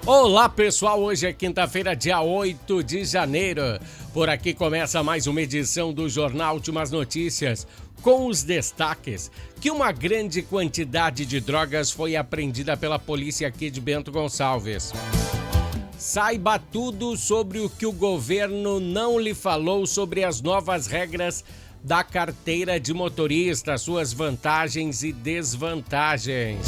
Olá pessoal, hoje é quinta-feira, dia 8 de janeiro. Por aqui começa mais uma edição do Jornal Últimas Notícias, com os destaques que uma grande quantidade de drogas foi apreendida pela polícia aqui de Bento Gonçalves. Saiba tudo sobre o que o governo não lhe falou sobre as novas regras da carteira de motorista, suas vantagens e desvantagens.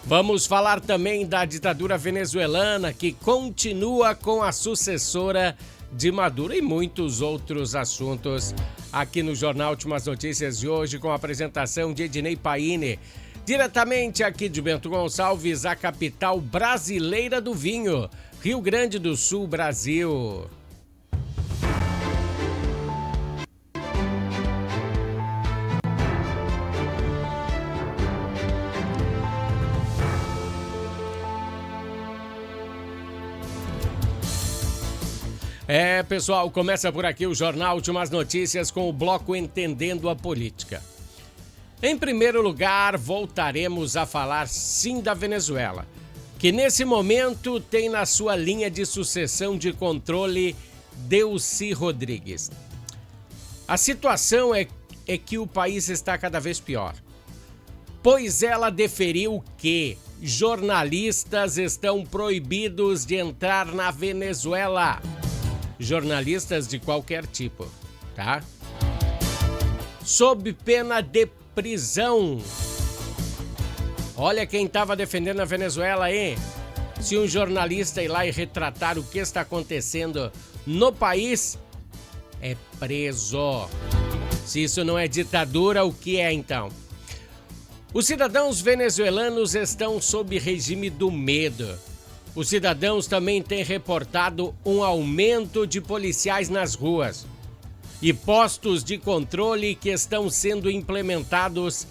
Vamos falar também da ditadura venezuelana, que continua com a sucessora de Maduro e muitos outros assuntos aqui no Jornal Últimas Notícias de hoje, com a apresentação de Ednei Paine, diretamente aqui de Bento Gonçalves, a capital brasileira do vinho, Rio Grande do Sul, Brasil. Pessoal, começa por aqui o Jornal Últimas Notícias com o bloco Entendendo a Política. Em primeiro lugar, voltaremos a falar sim da Venezuela, que nesse momento tem na sua linha de sucessão de controle Delcy Rodrigues. A situação é que o país está cada vez pior, pois ela deferiu que jornalistas estão proibidos de entrar na Venezuela. Jornalistas de qualquer tipo, tá? Sob pena de prisão. Olha quem estava defendendo a Venezuela, hein? Se um jornalista ir lá e retratar o que está acontecendo no país, é preso. Se isso não é ditadura, o que é então? Os cidadãos venezuelanos estão sob regime do medo. Os cidadãos também têm reportado um aumento de policiais nas ruas e postos de controle que estão sendo implementados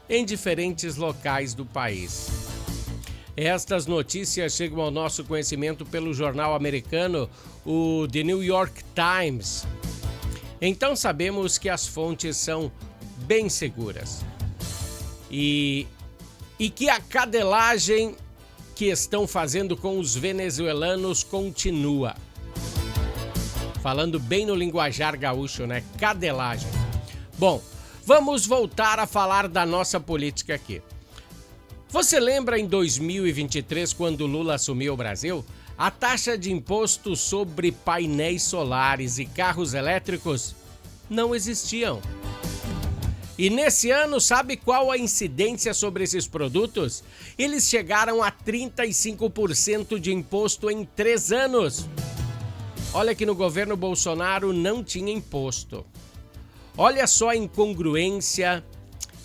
em diferentes locais do país. Estas notícias chegam ao nosso conhecimento pelo jornal americano, o The New York Times. Então sabemos que as fontes são bem seguras e que a cadelagem que estão fazendo com os venezuelanos continua. Falando bem no linguajar gaúcho, né? Cadelagem. Bom, vamos voltar a falar da nossa política aqui. Você lembra em 2023, quando Lula assumiu o Brasil? A taxa de imposto sobre painéis solares e carros elétricos não existiam. E nesse ano, sabe qual a incidência sobre esses produtos? Eles chegaram a 35% de imposto em 3 anos. Olha que no governo Bolsonaro não tinha imposto. Olha só a incongruência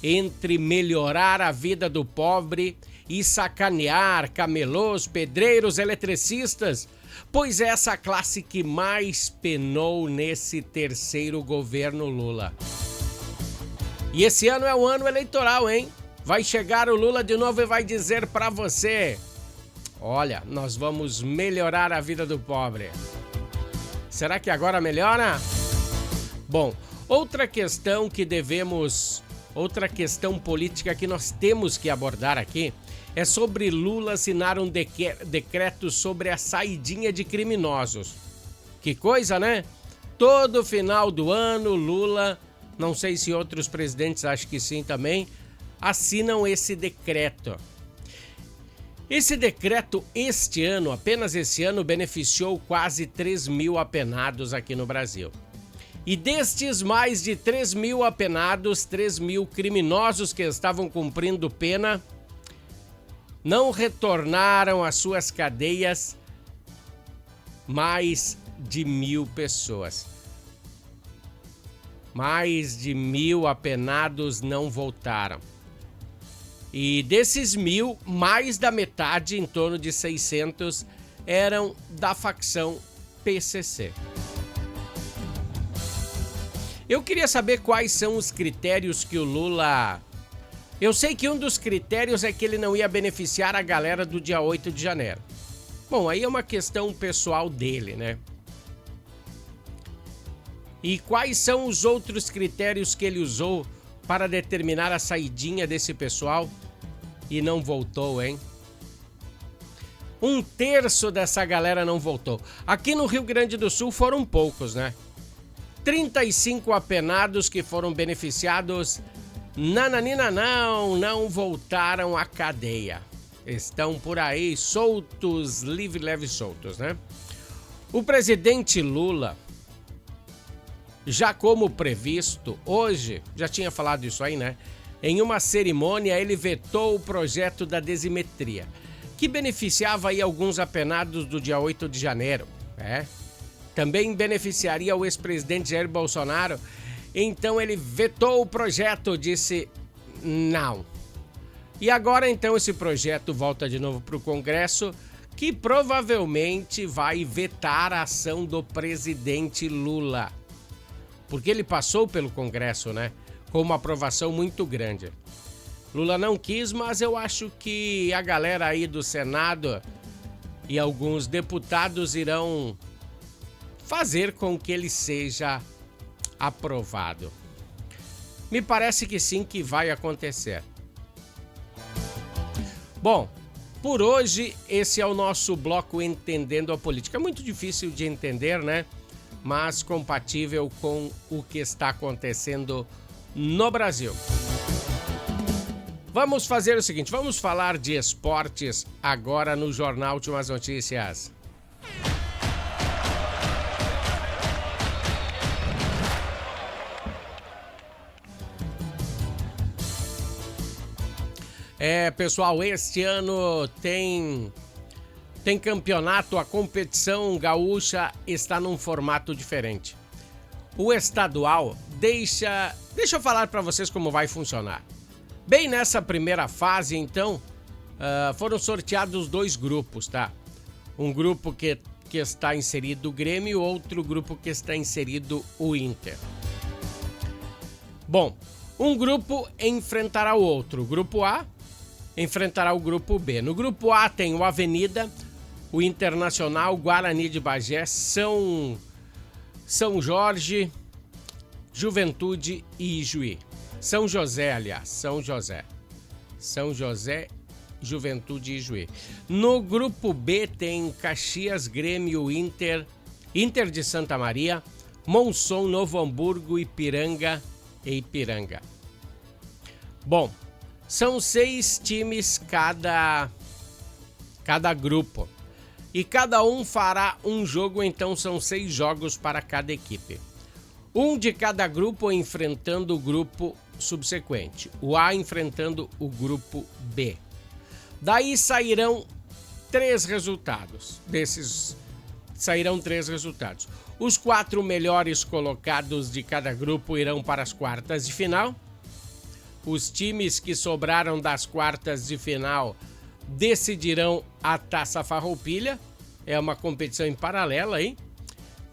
entre melhorar a vida do pobre e sacanear camelôs, pedreiros, eletricistas, pois é essa classe que mais penou nesse terceiro governo Lula. E esse ano é o ano eleitoral, hein? Vai chegar o Lula de novo e vai dizer pra você: olha, nós vamos melhorar a vida do pobre. Será que agora melhora? Bom, outra questão política que nós temos que abordar aqui é sobre Lula assinar um decreto sobre a saidinha de criminosos. Que coisa, né? Todo final do ano, Lula, não sei se outros presidentes, acho que sim também, assinam esse decreto. Esse decreto apenas este ano, beneficiou quase 3 mil apenados aqui no Brasil. E destes mais de 3 mil apenados, 3 mil criminosos que estavam cumprindo pena, não retornaram às suas cadeias mais de 1.000 pessoas. Mais de 1.000 apenados não voltaram. E desses 1.000, mais da metade, em torno de 600, eram da facção PCC. Eu queria saber quais são os critérios que o Lula... Eu sei que um dos critérios é que ele não ia beneficiar a galera do dia 8 de janeiro. Bom, aí é uma questão pessoal dele, né? E quais são os outros critérios que ele usou para determinar a saidinha desse pessoal e não voltou, hein? Um terço dessa galera não voltou. Aqui no Rio Grande do Sul foram poucos, né? 35 apenados que foram beneficiados. Nananina não voltaram à cadeia. Estão por aí soltos, livre, leve, soltos, né? O presidente Lula, já como previsto, hoje, já tinha falado isso aí, né? Em uma cerimônia, ele vetou o projeto da desimetria, que beneficiava aí alguns apenados do dia 8 de janeiro, né? Também beneficiaria o ex-presidente Jair Bolsonaro. Então ele vetou o projeto, disse não. E agora então esse projeto volta de novo para o Congresso, que provavelmente vai vetar a ação do presidente Lula. Porque ele passou pelo Congresso, né? Com uma aprovação muito grande. Lula não quis, mas eu acho que a galera aí do Senado e alguns deputados irão fazer com que ele seja aprovado. Me parece que sim, que vai acontecer. Bom, por hoje esse é o nosso bloco Entendendo a Política. É muito difícil de entender, né? Mas compatível com o que está acontecendo no Brasil. Vamos fazer o seguinte, vamos falar de esportes agora no Jornal Últimas Notícias. Pessoal, este ano tem campeonato, a competição gaúcha está num formato diferente. O estadual, deixa eu falar para vocês como vai funcionar. Bem nessa primeira fase, então, foram sorteados 2 grupos, tá? Um grupo que está inserido o Grêmio e outro grupo que está inserido o Inter. Bom, um grupo enfrentará o outro. O grupo A enfrentará o grupo B. No grupo A tem o Avenida, o Internacional, Guarani de Bagé, São Jorge, Juventude e Ijuí. São José, aliás. São José, Juventude e Ijuí. No grupo B tem Caxias, Grêmio, Inter de Santa Maria, Monson, Novo Hamburgo, Ipiranga e Ipiranga. Bom, são 6 times cada grupo. E cada um fará um jogo, então são 6 jogos para cada equipe. Um de cada grupo enfrentando o grupo subsequente. O A enfrentando o grupo B. Daí sairão 3 resultados. Sairão 3 resultados. Os 4 melhores colocados de cada grupo irão para as quartas de final. Os times que sobraram das quartas de final decidirão a Taça Farroupilha. É uma competição em paralelo aí.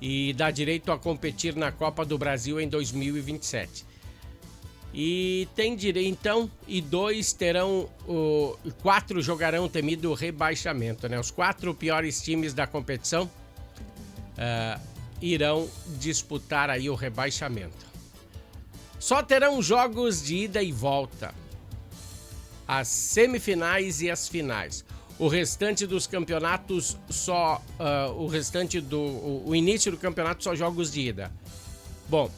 E dá direito a competir na Copa do Brasil em 2027. E tem direito, então, e 4 jogarão o temido rebaixamento, né? Os 4 piores times da competição irão disputar aí o rebaixamento. Só terão jogos de ida e volta, as semifinais e as finais. O restante dos campeonatos o início do campeonato só jogos de ida. Bom,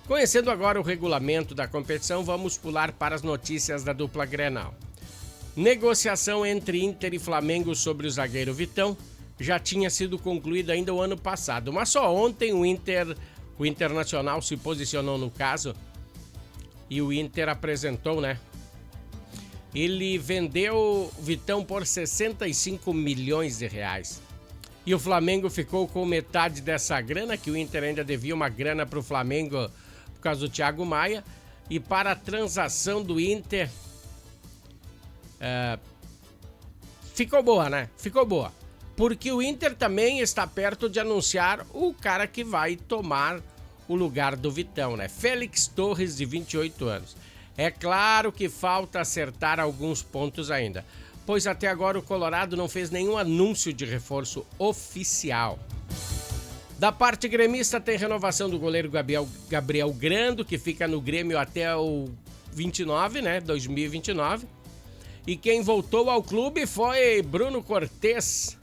conhecendo agora o regulamento da competição, vamos pular para as notícias da dupla Grenal. Negociação entre Inter e Flamengo sobre o zagueiro Vitão já tinha sido concluída ainda o ano passado, mas só ontem o Internacional se posicionou no caso. E o Inter apresentou, né? Ele vendeu o Vitão por 65 milhões de reais. E o Flamengo ficou com metade dessa grana, que o Inter ainda devia uma grana para o Flamengo por causa do Thiago Maia. E para a transação do Inter, ficou boa, né? Ficou boa. Porque o Inter também está perto de anunciar o cara que vai tomar o lugar do Vitão, né? Félix Torres, de 28 anos. É claro que falta acertar alguns pontos ainda, pois até agora o Colorado não fez nenhum anúncio de reforço oficial. Da parte gremista tem renovação do goleiro Gabriel Grando, que fica no Grêmio até o 29, né? 2029. E quem voltou ao clube foi Bruno Cortez,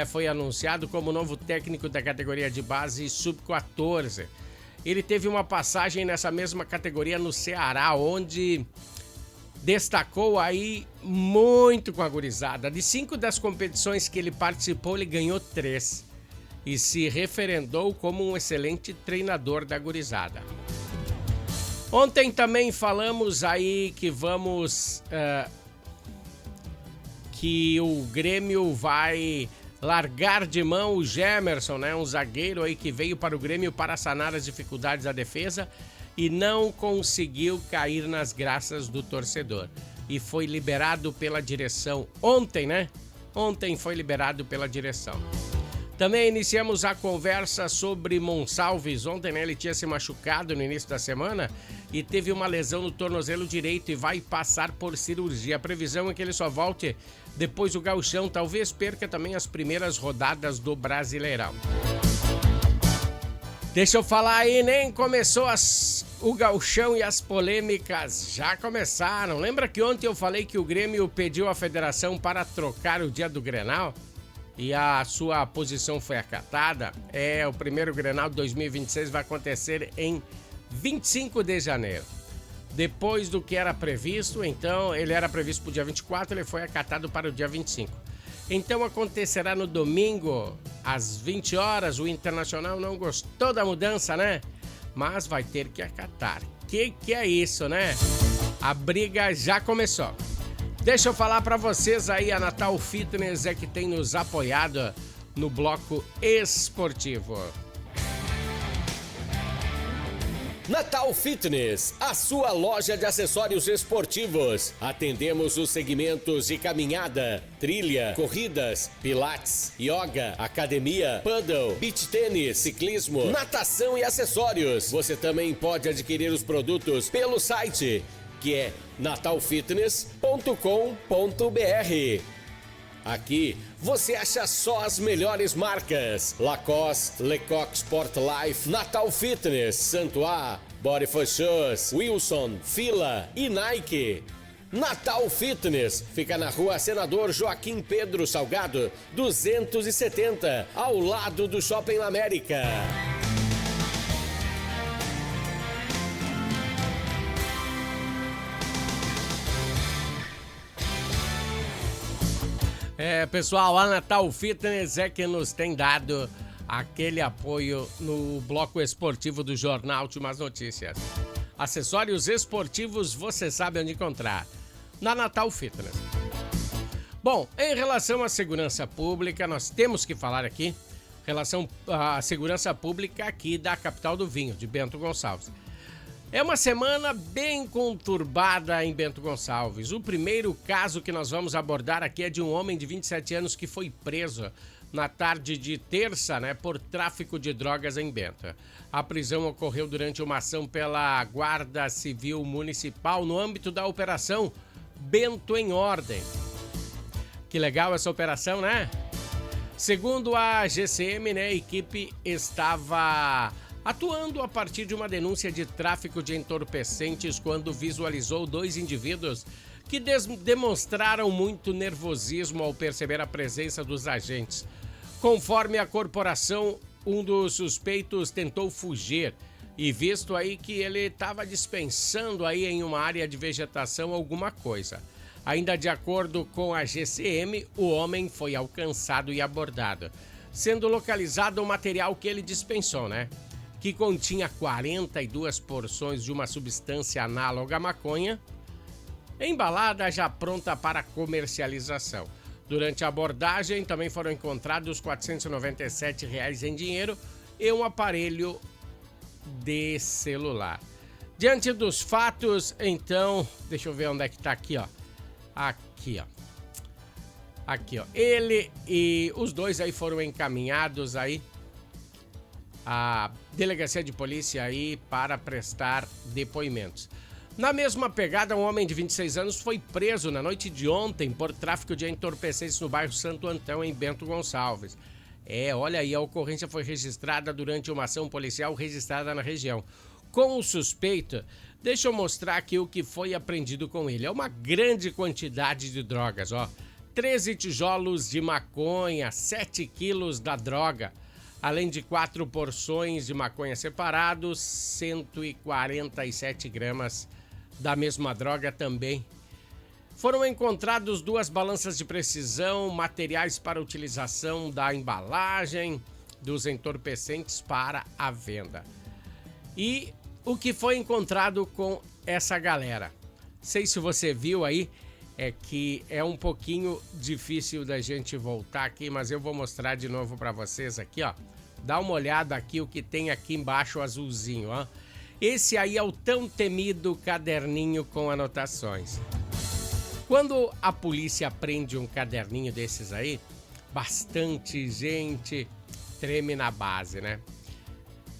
Foi anunciado como novo técnico da categoria de base sub-14. Ele teve uma passagem nessa mesma categoria no Ceará, onde destacou aí muito com a gurizada. De 5 das competições que ele participou, ele ganhou 3 e se referendou como um excelente treinador da gurizada. Ontem também falamos aí que que o Grêmio vai largar de mão o Gemerson, né? Um zagueiro aí que veio para o Grêmio para sanar as dificuldades da defesa e não conseguiu cair nas graças do torcedor. E foi liberado pela direção ontem, né? Ontem foi liberado pela direção. Também iniciamos a conversa sobre Monsalves. Ontem, né, ele tinha se machucado no início da semana e teve uma lesão no tornozelo direito e vai passar por cirurgia. A previsão é que ele só volte depois do Gauchão. Talvez perca também as primeiras rodadas do Brasileirão. Deixa eu falar aí, nem começou o Gauchão e as polêmicas já começaram. Lembra que ontem eu falei que o Grêmio pediu à federação para trocar o dia do Grenal? E a sua posição foi acatada. O primeiro Grenal de 2026 vai acontecer em 25 de janeiro. Depois do que era previsto, então, ele era previsto para o dia 24, ele foi acatado para o dia 25. Então acontecerá no domingo, às 20 horas. O Internacional não gostou da mudança, né? Mas vai ter que acatar. Que é isso, né? A briga já começou. Deixa eu falar para vocês aí, a Natal Fitness é que tem nos apoiado no bloco esportivo. Natal Fitness, a sua loja de acessórios esportivos. Atendemos os segmentos de caminhada, trilha, corridas, pilates, yoga, academia, paddle, beach tênis, ciclismo, natação e acessórios. Você também pode adquirir os produtos pelo site, que é natalfitness.com.br. Aqui você acha só as melhores marcas: Lacoste, Lecoq Sport Life, Natal Fitness, Santois, Body for Shoes, Wilson, Fila e Nike. Natal Fitness fica na rua Senador Joaquim Pedro Salgado, 270, ao lado do Shopping América. Pessoal, a Natal Fitness é que nos tem dado aquele apoio no bloco esportivo do Jornal Últimas Notícias. Acessórios esportivos você sabe onde encontrar, na Natal Fitness. Bom, em relação à segurança pública, nós temos que falar aqui, relação à segurança pública aqui da capital do vinho, de Bento Gonçalves. É uma semana bem conturbada em Bento Gonçalves. O primeiro caso que nós vamos abordar aqui é de um homem de 27 anos que foi preso na tarde de terça, por tráfico de drogas em Bento. A prisão ocorreu durante uma ação pela Guarda Civil Municipal no âmbito da Operação Bento em Ordem. Que legal essa operação, né? Segundo a GCM, a equipe estava atuando a partir de uma denúncia de tráfico de entorpecentes quando visualizou 2 indivíduos que demonstraram muito nervosismo ao perceber a presença dos agentes. Conforme a corporação, um dos suspeitos tentou fugir e visto aí que ele estava dispensando aí em uma área de vegetação alguma coisa. Ainda de acordo com a GCM, o homem foi alcançado e abordado, sendo localizado o material que ele dispensou, que continha 42 porções de uma substância análoga à maconha, embalada já pronta para comercialização. Durante a abordagem também foram encontrados R$ 497 em dinheiro e um aparelho de celular. Diante dos fatos, então, deixa eu ver onde é que tá aqui, ó. Aqui, ó. Ele e os dois aí foram encaminhados aí à delegacia de polícia aí para prestar depoimentos. Na mesma pegada, um homem de 26 anos foi preso na noite de ontem por tráfico de entorpecentes no bairro Santo Antão, em Bento Gonçalves. Olha aí, a ocorrência foi registrada durante uma ação policial registrada na região. Com o suspeito, deixa eu mostrar aqui o que foi apreendido com ele. É uma grande quantidade de drogas, ó. 13 tijolos de maconha, 7 quilos da droga, além de 4 porções de maconha separados, 147 gramas da mesma droga também. Foram encontrados 2 balanças de precisão, materiais para utilização da embalagem dos entorpecentes para a venda. E o que foi encontrado com essa galera? Sei se você viu aí, é que é um pouquinho difícil da gente voltar aqui, mas eu vou mostrar de novo para vocês aqui, ó. Dá uma olhada aqui o que tem aqui embaixo azulzinho, ó. Esse aí é o tão temido caderninho com anotações. Quando a polícia prende um caderninho desses aí, bastante gente treme na base, né?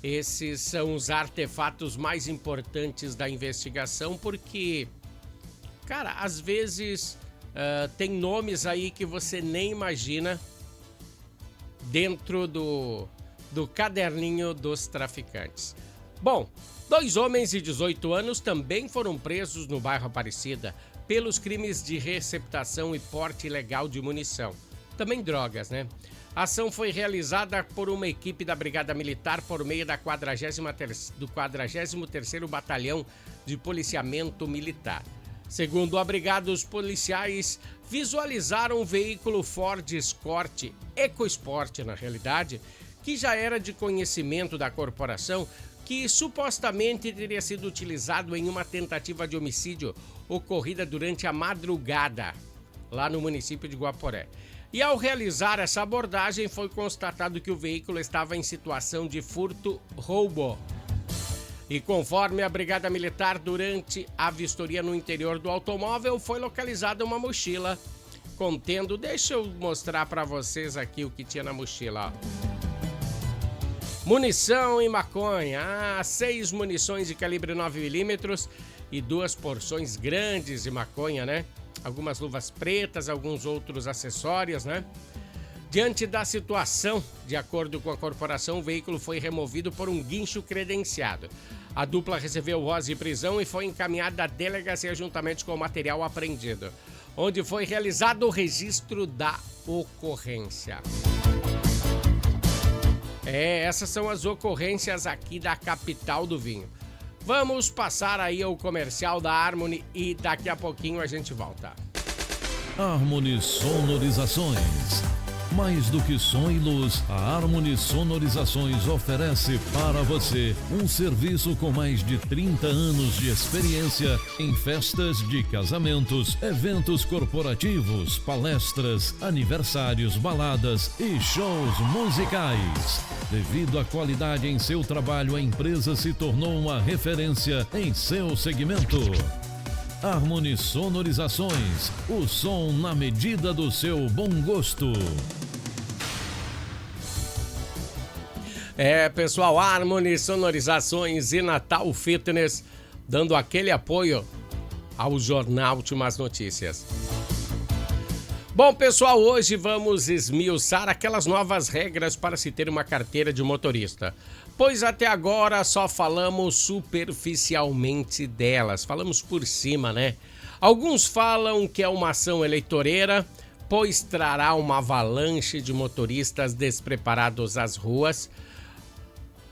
Esses são os artefatos mais importantes da investigação porque, cara, às vezes tem nomes aí que você nem imagina dentro do caderninho dos traficantes. Bom, 2 homens de 18 anos também foram presos no bairro Aparecida pelos crimes de receptação e porte ilegal de munição. Também drogas, né? A ação foi realizada por uma equipe da Brigada Militar por meio do 43º Batalhão de Policiamento Militar. Segundo a brigada, os policiais visualizaram um veículo Ford Escort, EcoSport na realidade, que já era de conhecimento da corporação, que supostamente teria sido utilizado em uma tentativa de homicídio ocorrida durante a madrugada, lá no município de Guaporé. E ao realizar essa abordagem, foi constatado que o veículo estava em situação de furto-roubo. E conforme a Brigada Militar, durante a vistoria no interior do automóvel, foi localizada uma mochila contendo... Deixa eu mostrar para vocês aqui o que tinha na mochila, ó. Munição e maconha. 6 munições de calibre 9mm e 2 porções grandes de maconha, né? Algumas luvas pretas, alguns outros acessórios, né? Diante da situação, de acordo com a corporação, o veículo foi removido por um guincho credenciado. A dupla recebeu voz de prisão e foi encaminhada à delegacia juntamente com o material apreendido, onde foi realizado o registro da ocorrência. Essas são as ocorrências aqui da capital do vinho. Vamos passar aí ao comercial da Harmony e daqui a pouquinho a gente volta. Harmony Sonorizações. Mais do que som e luz, a Harmony Sonorizações oferece para você um serviço com mais de 30 anos de experiência em festas de casamentos, eventos corporativos, palestras, aniversários, baladas e shows musicais. Devido à qualidade em seu trabalho, a empresa se tornou uma referência em seu segmento. Harmony Sonorizações, o som na medida do seu bom gosto. Pessoal, Harmony Sonorizações e Natal Fitness dando aquele apoio ao Jornal Últimas Notícias. Bom, pessoal, hoje vamos esmiuçar aquelas novas regras para se ter uma carteira de motorista. Pois até agora só falamos superficialmente delas, falamos por cima, né? Alguns falam que é uma ação eleitoreira, pois trará uma avalanche de motoristas despreparados às ruas,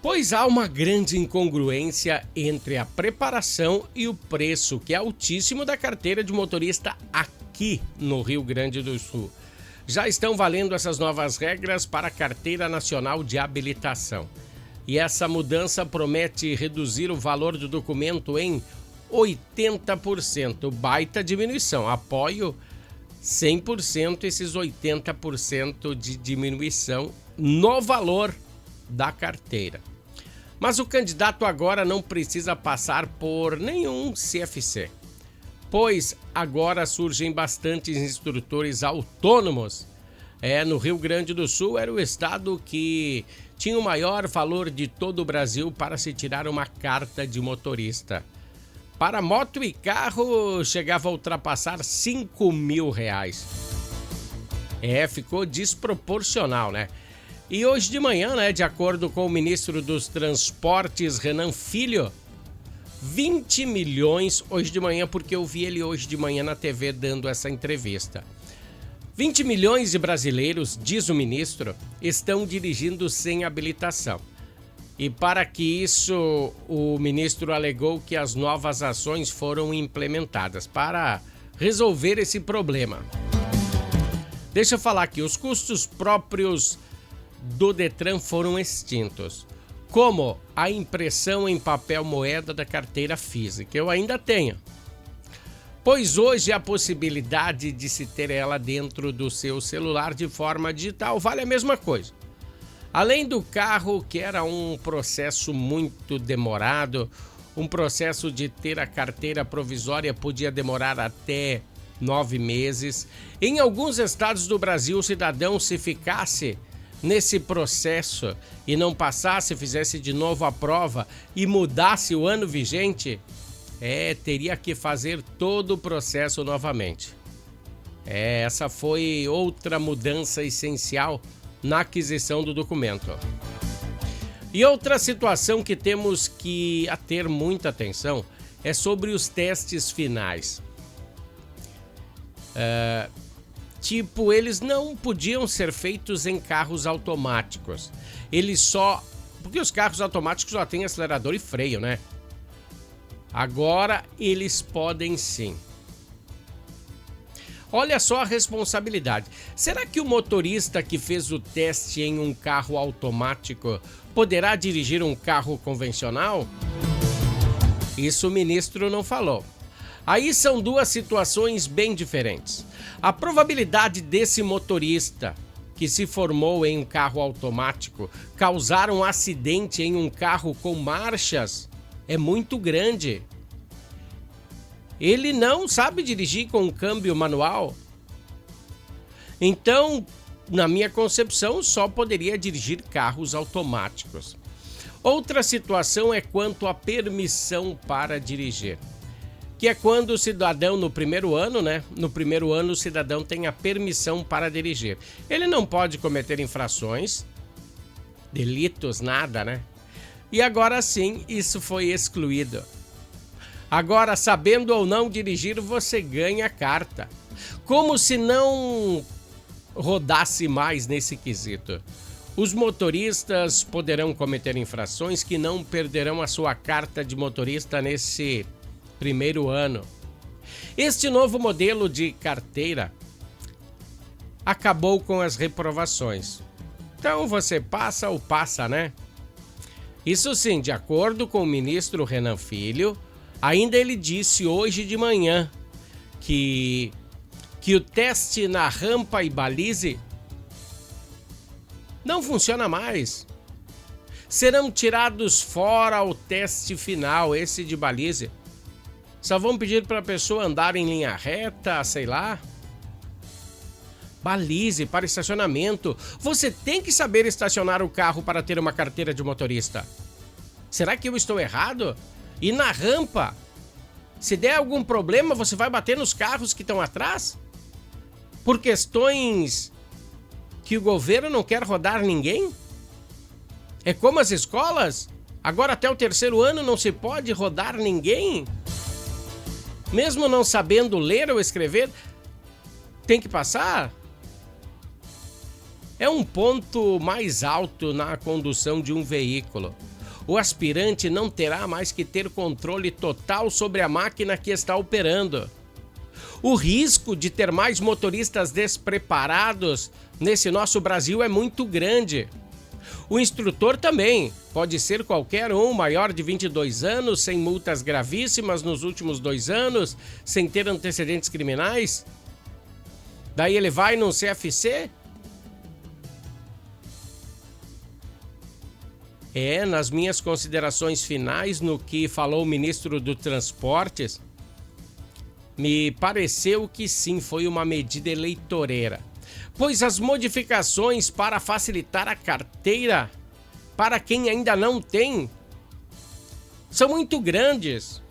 pois há uma grande incongruência entre a preparação e o preço, que é altíssimo, da carteira de motorista aqui no Rio Grande do Sul. Já estão valendo essas novas regras para a Carteira Nacional de Habilitação. E essa mudança promete reduzir o valor do documento em 80%. Baita diminuição. Apoio 100% esses 80% de diminuição no valor da carteira. Mas o candidato agora não precisa passar por nenhum CFC, pois agora surgem bastantes instrutores autônomos. No Rio Grande do Sul era o estado que tinha o maior valor de todo o Brasil para se tirar uma carta de motorista. Para moto e carro chegava a ultrapassar R$5.000. Ficou desproporcional, né? E hoje de manhã, né, de acordo com o ministro dos Transportes, Renan Filho, 20 milhões hoje de manhã, porque eu vi ele hoje de manhã na TV dando essa entrevista. 20 milhões de brasileiros, diz o ministro, estão dirigindo sem habilitação. E para que isso, o ministro alegou que as novas ações foram implementadas para resolver esse problema. Deixa eu falar aqui, os custos próprios do Detran foram extintos, como a impressão em papel moeda da carteira física. Eu ainda tenho, pois hoje a possibilidade de se ter ela dentro do seu celular de forma digital vale a mesma coisa. Além do carro, que era um processo muito demorado, um processo de ter a carteira provisória podia demorar até 9 meses. Em alguns estados do Brasil, o cidadão, se ficasse nesse processo e não passasse, fizesse de novo a prova e mudasse o ano vigente, teria que fazer todo o processo novamente. Essa foi outra mudança essencial na aquisição do documento. E outra situação que temos que ter muita atenção é sobre os testes finais. Eles não podiam ser feitos em carros automáticos. Porque os carros automáticos só têm acelerador e freio, né? Agora eles podem sim. Olha só a responsabilidade. Será que o motorista que fez o teste em um carro automático poderá dirigir um carro convencional? Isso o ministro não falou. Aí são duas situações bem diferentes. A probabilidade desse motorista que se formou em um carro automático causar um acidente em um carro com marchas é muito grande. Ele não sabe dirigir com um câmbio manual. Então, na minha concepção, só poderia dirigir carros automáticos. Outra situação é quanto à permissão para dirigir, que é quando o cidadão no primeiro ano, No primeiro ano o cidadão tem a permissão para dirigir. Ele não pode cometer infrações, delitos, nada, E agora sim, isso foi excluído. Agora, sabendo ou não dirigir, você ganha carta. Como se não rodasse mais nesse quesito. Os motoristas poderão cometer infrações que não perderão a sua carta de motorista nesse primeiro ano. Este novo modelo de carteira acabou com as reprovações. Então você passa ou passa, Isso sim, de acordo com o ministro Renan Filho, ainda ele disse hoje de manhã que o teste na rampa e balize não funciona mais. Serão tirados fora o teste final, esse de balize. Só vão pedir para a pessoa andar em linha reta, sei lá. Balize para estacionamento. Você tem que saber estacionar o carro para ter uma carteira de motorista. Será que eu estou errado? E na rampa, se der algum problema, você vai bater nos carros que estão atrás? Por questões que o governo não quer rodar ninguém? É como as escolas? Agora até o terceiro ano não se pode rodar ninguém? Mesmo não sabendo ler ou escrever, tem que passar? É um ponto mais alto na condução de um veículo. O aspirante não terá mais que ter controle total sobre a máquina que está operando. O risco de ter mais motoristas despreparados nesse nosso Brasil é muito grande. O instrutor também pode ser qualquer um, maior de 22 anos, sem multas gravíssimas nos últimos 2 anos, sem ter antecedentes criminais. Daí ele vai num CFC? Nas minhas considerações finais, no que falou o ministro do Transportes, me pareceu que sim, foi uma medida eleitoreira, pois as modificações para facilitar a carteira para quem ainda não tem são muito grandes.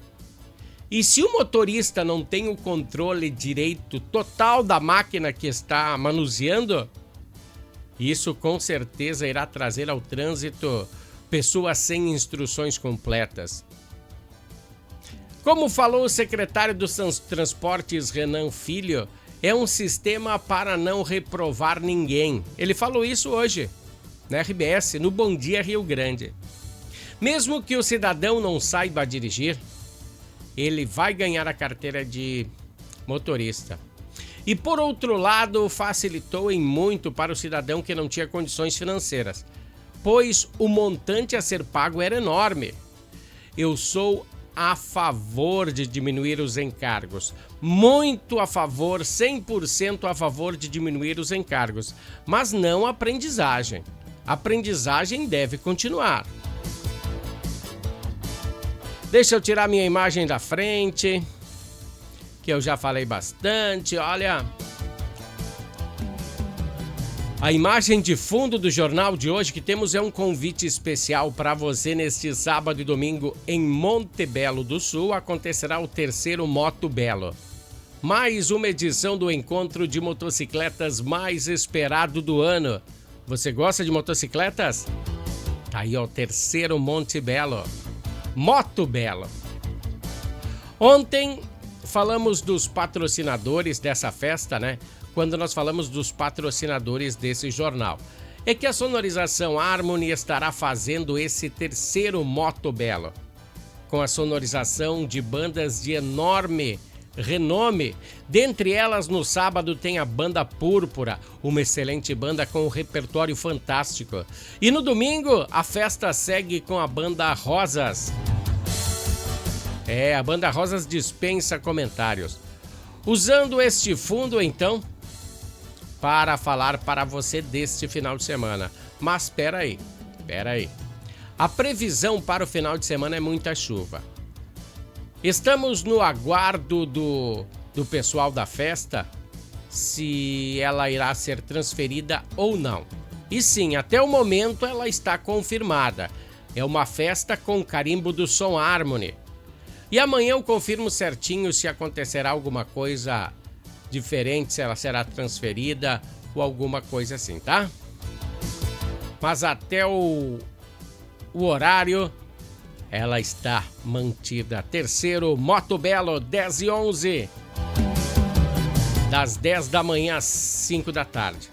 E se o motorista não tem o controle direito total da máquina que está manuseando, isso com certeza irá trazer ao trânsito pessoas sem instruções completas. Como falou o secretário dos Transportes, Renan Filho, é um sistema para não reprovar ninguém. Ele falou isso hoje, na RBS, no Bom Dia Rio Grande. Mesmo que o cidadão não saiba dirigir, ele vai ganhar a carteira de motorista. E por outro lado, facilitou em muito para o cidadão que não tinha condições financeiras, pois o montante a ser pago era enorme. Eu sou a favor de diminuir os encargos. Muito a favor, 100% a favor de diminuir os encargos. Mas não a aprendizagem. A aprendizagem deve continuar. Deixa eu tirar minha imagem da frente, que eu já falei bastante. Olha, a imagem de fundo do jornal de hoje que temos é um convite especial para você neste sábado e domingo em Montebello do Sul. Acontecerá o 3º Moto Belo. Mais uma edição do encontro de motocicletas mais esperado do ano. Você gosta de motocicletas? Tá aí, ó, o 3º Montebello. Moto Belo. Ontem falamos dos patrocinadores dessa festa, né? Quando nós falamos dos patrocinadores desse jornal. É que a Sonorização Harmony estará fazendo esse 3º Moto Belo, com a sonorização de bandas de enorme renome. Dentre elas, no sábado, tem a Banda Púrpura, uma excelente banda com um repertório fantástico. E no domingo, a festa segue com a Banda Rosas. A Banda Rosas dispensa comentários. Usando este fundo, então, para falar para você deste final de semana. Mas espera aí. A previsão para o final de semana é muita chuva. Estamos no aguardo do pessoal da festa, se ela irá ser transferida ou não. E sim, até o momento ela está confirmada. É uma festa com carimbo do Som Harmony. E amanhã eu confirmo certinho se acontecerá alguma coisa diferente, se ela será transferida ou alguma coisa assim, tá? Mas até o horário, ela está mantida. 3º Moto Belo, 10 e 11. Das 10 da manhã às 5 da tarde.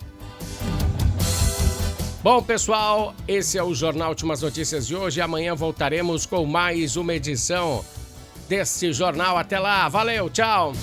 Bom, pessoal, esse é o Jornal Últimas Notícias de hoje. Amanhã voltaremos com mais uma edição desse jornal. Até lá, valeu, tchau!